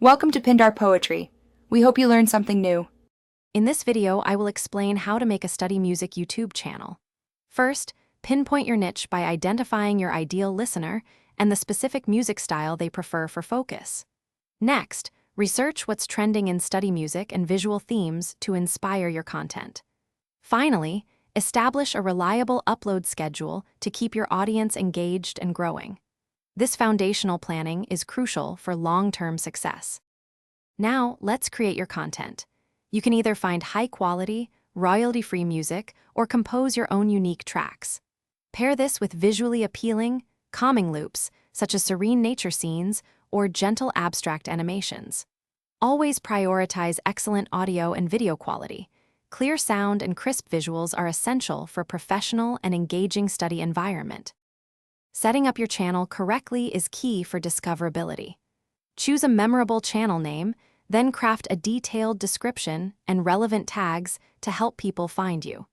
Welcome to Pindar Poetry. We hope you learned something new. In this video, I will explain how to make a study music YouTube channel. First, pinpoint your niche by identifying your ideal listener and the specific music style they prefer for focus. Next, research what's trending in study music and visual themes to inspire your content. Finally, establish a reliable upload schedule to keep your audience engaged and growing. This foundational planning is crucial for long-term success. Now, let's create your content. You can either find high-quality, royalty-free music or compose your own unique tracks. Pair this with visually appealing, calming loops, such as serene nature scenes or gentle abstract animations. Always prioritize excellent audio and video quality. Clear sound and crisp visuals are essential for professional and engaging study environment. Setting up your channel correctly is key for discoverability. Choose a memorable channel name, then craft a detailed description and relevant tags to help people find you.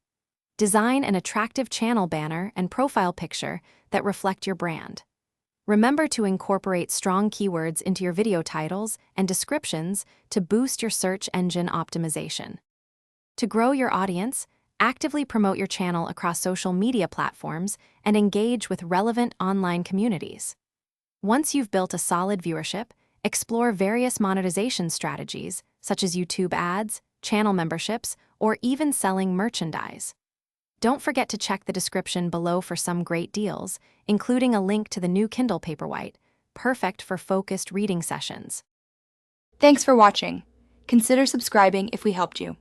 Design an attractive channel banner and profile picture that reflect your brand. Remember to incorporate strong keywords into your video titles and descriptions to boost your search engine optimization. To grow your audience, actively promote your channel across social media platforms and engage with relevant online communities. Once you've built a solid viewership, explore various monetization strategies such as YouTube ads, channel memberships, or even selling merchandise. Don't forget to check the description below for some great deals, including a link to the new Kindle Paperwhite, perfect for focused reading sessions. Thanks for watching. Consider subscribing if we helped you.